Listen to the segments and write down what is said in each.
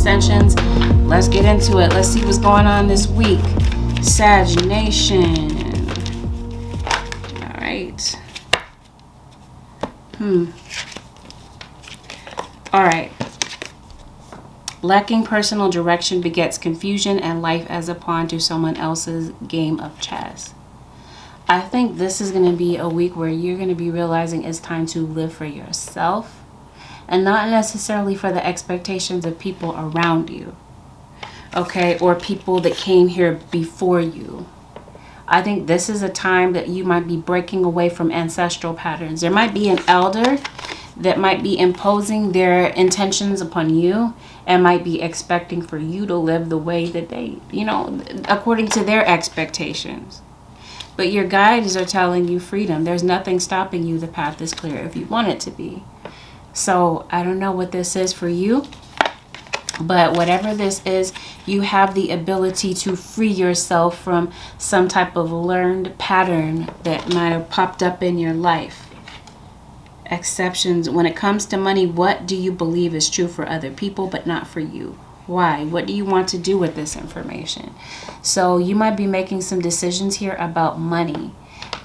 extensions. Let's get into it. Let's see what's going on this week. Sag Nation. All right. All right. Lacking personal direction begets confusion and life as a pawn to someone else's game of chess. I think this is going to be a week where you're going to be realizing it's time to live for yourself and not necessarily for the expectations of people around you, okay, or people that came here before you. I think this is a time that you might be breaking away from ancestral patterns. There might be an elder that might be imposing their intentions upon you and might be expecting for you to live the way that they, according to their expectations. But your guides are telling you freedom. There's nothing stopping you. The path is clear if you want it to be. So I don't know what this is for you, but whatever this is, you have the ability to free yourself from some type of learned pattern that might have popped up in your life. Exceptions. When it comes to money, what do you believe is true for other people but not for you? Why? What do you want to do with this information? So you might be making some decisions here about money.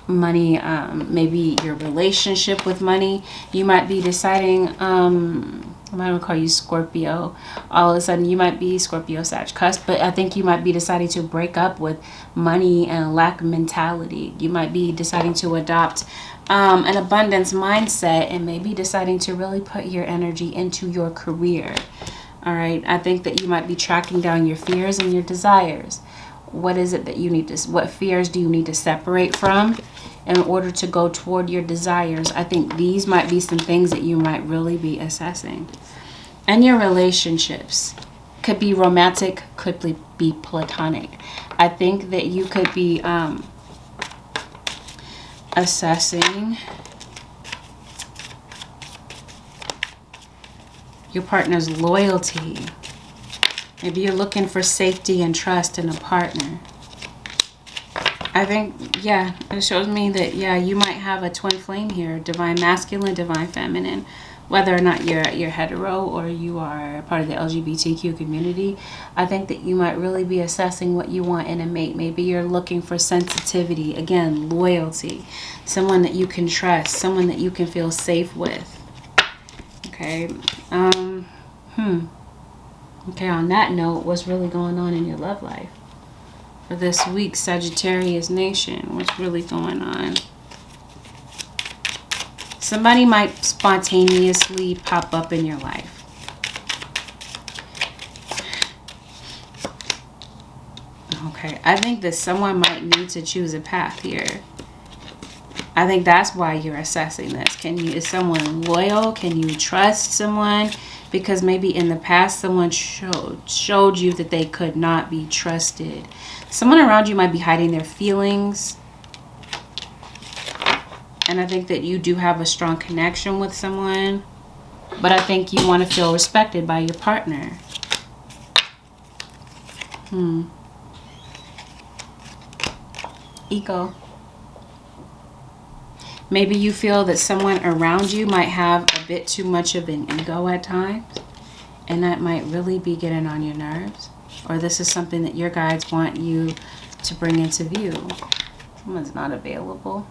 Maybe your relationship with money. You might be deciding, I might call you Scorpio. All of a sudden you might be Scorpio, Sag, cusp, but I think you might be deciding to break up with money and lack mentality. You might be deciding to adopt an abundance mindset and maybe deciding to really put your energy into your career. All right. I think that you might be tracking down your fears and your desires. What is it that you need to, what fears do you need to separate from in order to go toward your desires? I think these might be some things that you might really be assessing. And your relationships could be romantic, could be platonic. I think that you could be assessing your partner's loyalty. Maybe you're looking for safety and trust in a partner. I think, yeah, it shows me that, yeah, you might have a twin flame here, divine masculine, divine feminine. Whether or not you're hetero or you are part of the LGBTQ community, I think that you might really be assessing what you want in a mate. Maybe you're looking for sensitivity, again, loyalty, someone that you can trust, someone that you can feel safe with. Okay. Okay, on that note, what's really going on in your love life for this week, Sagittarius Nation? What's really going on? Somebody might spontaneously pop up in your life. Okay, I think that someone might need to choose a path here. I think that's why you're assessing this. Is someone loyal? Can you trust someone? Because maybe in the past someone showed you that they could not be trusted. Someone around you might be hiding their feelings. And I think that you do have a strong connection with someone. But I think you want to feel respected by your partner. Ego. Maybe you feel that someone around you might have a bit too much of an ego at times. And that might really be getting on your nerves. Or this is something that your guides want you to bring into view. Someone's not available.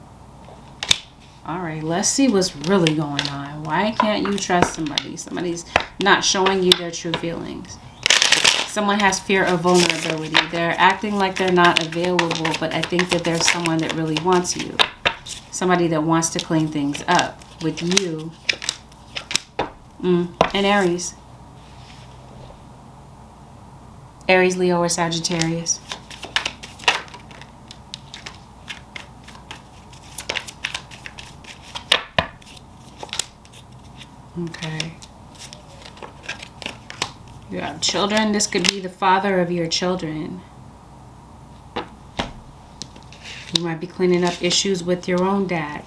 All right, let's see what's really going on. Why can't you trust somebody? Somebody's not showing you their true feelings. Someone has fear of vulnerability. They're acting like they're not available, but I think that there's someone that really wants you. Somebody that wants to clean things up with you. And Aries. Aries, Leo, or Sagittarius. Okay. You have children. This could be the father of your children. You might be cleaning up issues with your own dad.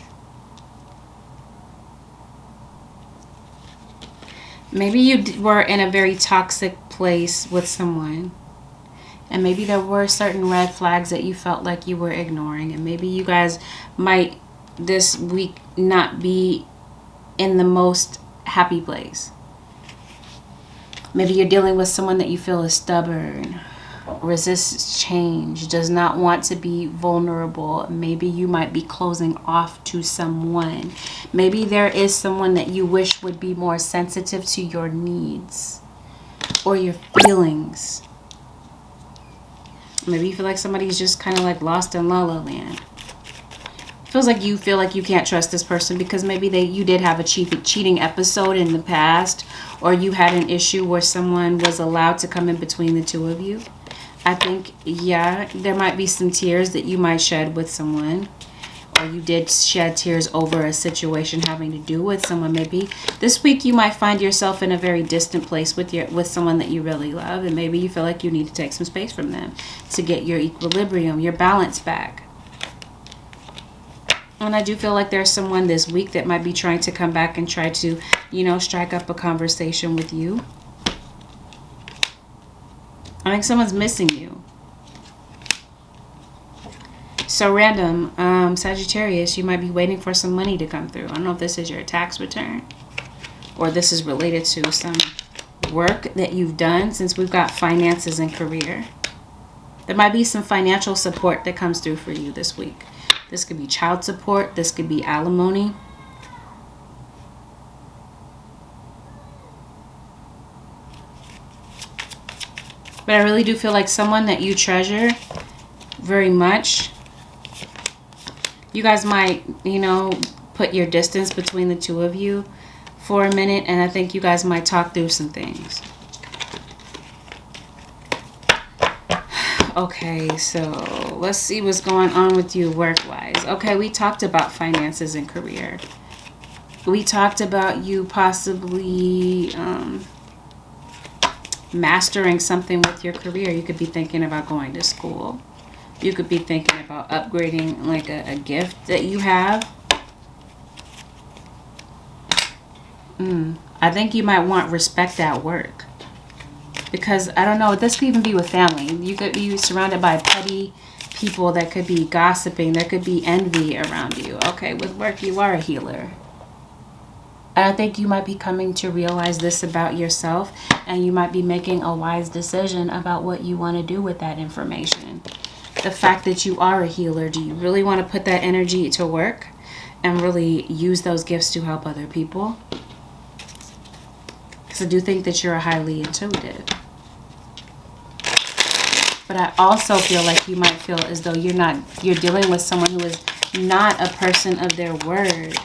Maybe you were in a very toxic place with someone. And maybe there were certain red flags that you felt like you were ignoring. And maybe you guys might this week not be in the most happy place. Maybe you're dealing with someone that you feel is stubborn, resists change, does not want to be vulnerable. Maybe you might be closing off to someone. Maybe there is someone that you wish would be more sensitive to your needs or your feelings. Maybe you feel like somebody's just kind of like lost in la la land. Feels like you feel like you can't trust this person because maybe you did have a cheating episode in the past, or you had an issue where someone was allowed to come in between the two of you. I think, yeah, there might be some tears that you might shed with someone, or you did shed tears over a situation having to do with someone. Maybe this week you might find yourself in a very distant place with someone that you really love, and maybe you feel like you need to take some space from them to get your equilibrium, your balance back. And I do feel like there's someone this week that might be trying to come back and try to, strike up a conversation with you. I think someone's missing you. So random, Sagittarius, you might be waiting for some money to come through. I don't know if this is your tax return or this is related to some work that you've done, since we've got finances and career. There might be some financial support that comes through for you this week. This could be child support. This could be alimony. But I really do feel like someone that you treasure very much, you guys might, put your distance between the two of you for a minute, and I think you guys might talk through some things. Okay, so let's see what's going on with you work-wise. Okay, we talked about finances and career. We talked about you possibly mastering something with your career. You could be thinking about going to school. You could be thinking about upgrading like a gift that you have. I think you might want respect at work. Because, I don't know, this could even be with family. You could be surrounded by petty people that could be gossiping. There could be envy around you. Okay, with work, you are a healer. I think you might be coming to realize this about yourself, and you might be making a wise decision about what you want to do with that information. The fact that you are a healer, do you really want to put that energy to work and really use those gifts to help other people? Because I do think that you're a highly intuitive. But I also feel like you might feel as though you're dealing with someone who is not a person of their word.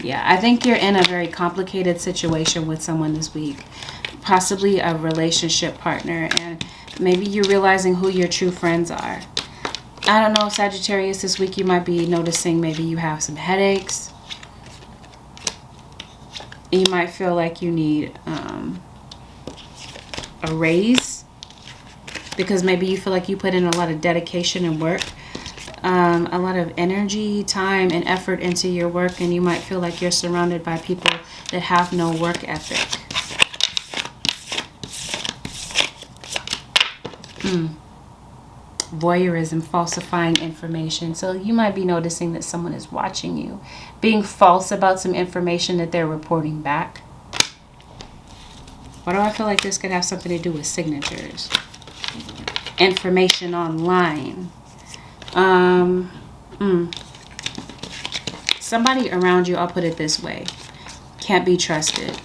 Yeah, I think you're in a very complicated situation with someone this week. Possibly a relationship partner, and maybe you're realizing who your true friends are. I don't know, Sagittarius, this week you might be noticing maybe you have some headaches. You might feel like you need a raise, because maybe you feel like you put in a lot of dedication and work, a lot of energy, time, and effort into your work, and you might feel like you're surrounded by people that have no work ethic. Voyeurism, falsifying information. So you might be noticing that someone is watching you, being false about some information that they're reporting back. Why do I feel like this could have something to do with signatures? Information online. Somebody around you, I'll put it this way, can't be trusted.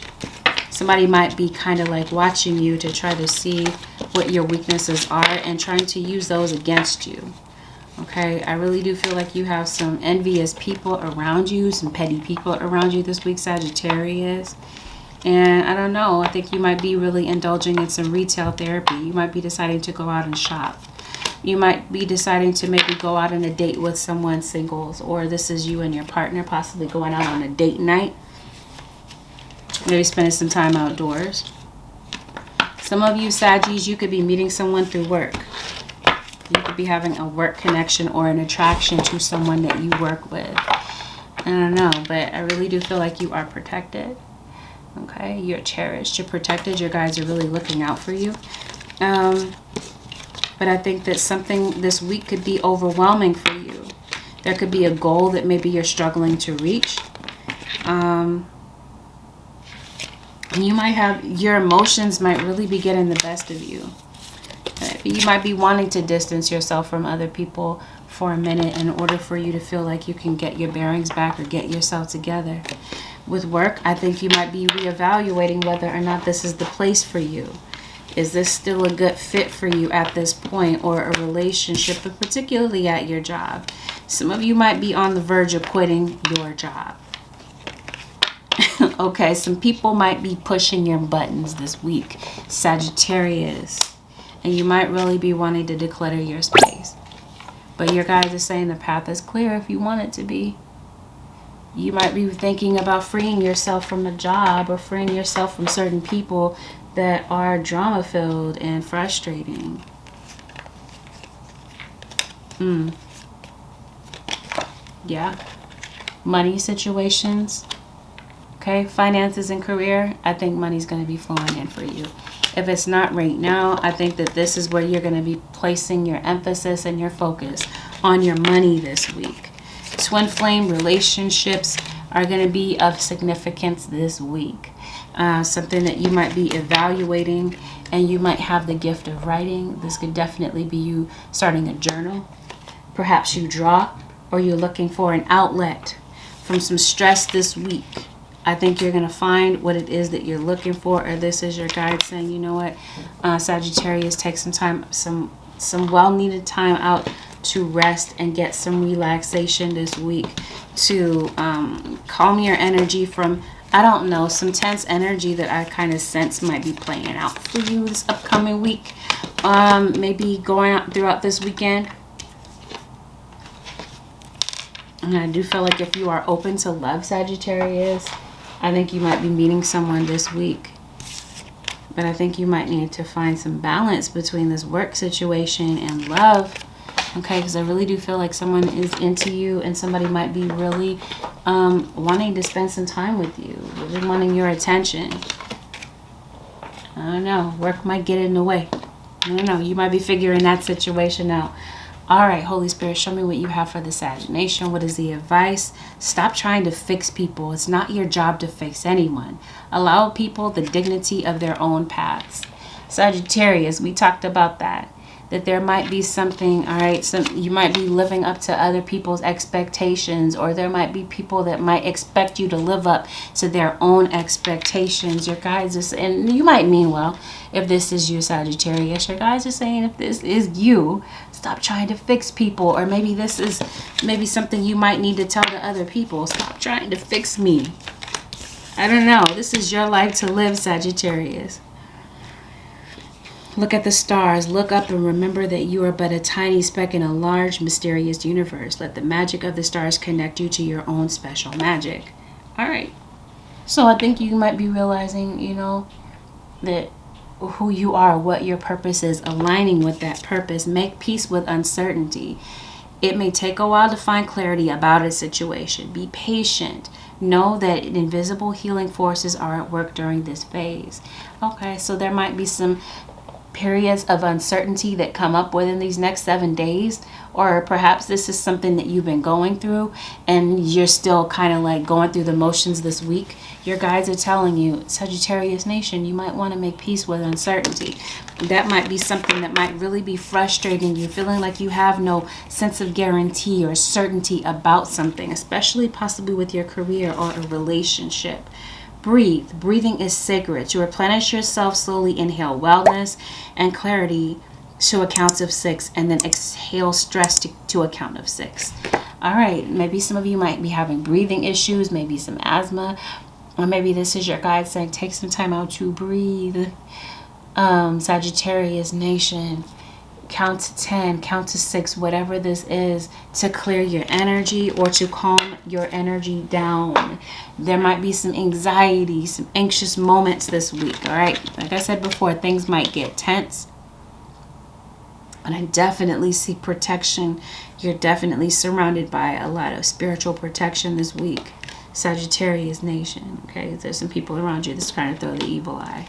Somebody might be kind of like watching you to try to see what your weaknesses are and trying to use those against you. Okay, I really do feel like you have some envious people around you, some petty people around you this week, Sagittarius. And I don't know, I think you might be really indulging in some retail therapy. You might be deciding to go out and shop. You might be deciding to maybe go out on a date with someone singles, or this is you and your partner possibly going out on a date night. Maybe spending some time outdoors. Some of you Saggies, you could be meeting someone through work. You could be having a work connection or an attraction to someone that you work with. I don't know, but I really do feel like you are protected. Okay, you're cherished, you're protected, your guys are really looking out for you. But I think that something this week could be overwhelming for you. There could be a goal that maybe you're struggling to reach. And you might have, your emotions might really be getting the best of you. You might be wanting to distance yourself from other people for a minute in order for you to feel like you can get your bearings back or get yourself together. With work, I think you might be reevaluating whether or not this is the place for you. Is this still a good fit for you at this point, or a relationship, but particularly at your job? Some of you might be on the verge of quitting your job. Okay, some people might be pushing your buttons this week, Sagittarius. And you might really be wanting to declutter your space. But your guides are saying the path is clear if you want it to be. You might be thinking about freeing yourself from a job or freeing yourself from certain people that are drama-filled and frustrating. Yeah. Money situations. Okay, finances and career. I think money's going to be flowing in for you. If it's not right now, I think that this is where you're going to be placing your emphasis and your focus on your money this week. Twin flame relationships are going to be of significance this week. Something that you might be evaluating, and you might have the gift of writing. This could definitely be you starting a journal. Perhaps you draw, or you're looking for an outlet from some stress this week. I think you're going to find what it is that you're looking for, or this is your guide saying, you know what, Sagittarius, take some time, some well-needed time out to rest and get some relaxation this week to calm your energy from, I don't know, some tense energy that I kind of sense might be playing out for you this upcoming week. Maybe going out throughout this weekend. And I do feel like if you are open to love, Sagittarius, I think you might be meeting someone this week. But I think you might need to find some balance between this work situation and love. Okay, because I really do feel like someone is into you, and somebody might be really wanting to spend some time with you, really wanting your attention. I don't know. Work might get in the way. I don't know. You might be figuring that situation out. All right, Holy Spirit, show me what you have for the Sag Nation. What is the advice? Stop trying to fix people. It's not your job to fix anyone. Allow people the dignity of their own paths. Sagittarius, we talked about that there might be something, all right, you might be living up to other people's expectations, or there might be people that might expect you to live up to their own expectations. Your guides are saying, and you might mean well, if this is you, Sagittarius, your guides are saying, if this is you, stop trying to fix people. Or maybe this is maybe something you might need to tell to other people. Stop trying to fix me. I don't know. This is your life to live, Sagittarius. Look at the stars. Look up and remember that you are but a tiny speck in a large, mysterious universe. Let the magic of the stars connect you to your own special magic. All right. So I think you might be realizing, you know, that who you are, what your purpose is, aligning with that purpose. Make peace with uncertainty. It may take a while to find clarity about a situation. Be patient. Know that invisible healing forces are at work during this phase. Okay, so there might be some periods of uncertainty that come up within these next 7 days, or perhaps this is something that you've been going through and you're still kind of like going through the motions this week. Your guides are telling you, Sagittarius Nation, you might want to make peace with uncertainty. That might be something that might really be frustrating you, feeling like you have no sense of guarantee or certainty about something, especially possibly with your career or a relationship. Breathe. Breathing is sacred. To replenish yourself, slowly inhale wellness and clarity to a count of 6, and then exhale stress to a count of 6. All right. Maybe some of you might be having breathing issues, maybe some asthma, or maybe this is your guide saying take some time out to breathe. Sagittarius Nation, count to 10, count to 6, whatever this is, to clear your energy or to calm your energy down. There might be some anxiety, some anxious moments this week, all right? Like I said before, things might get tense. And I definitely see protection. You're definitely surrounded by a lot of spiritual protection this week, Sagittarius Nation, okay? There's some people around you that's trying to throw the evil eye.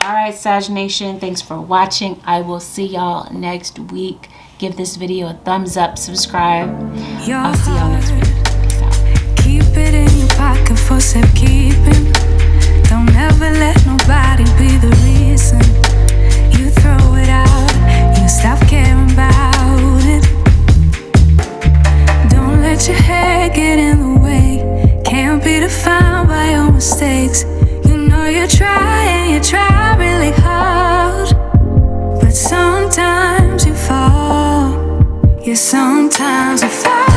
All right, Sag Nation, thanks for watching. I will see y'all next week. Give this video a thumbs up, subscribe. I'll see y'all next week. Peace out. Keep it in your pocket for safekeeping. Don't ever let defined by your mistakes. You know you try and you try really hard, but sometimes you fall. Yeah, sometimes you fall.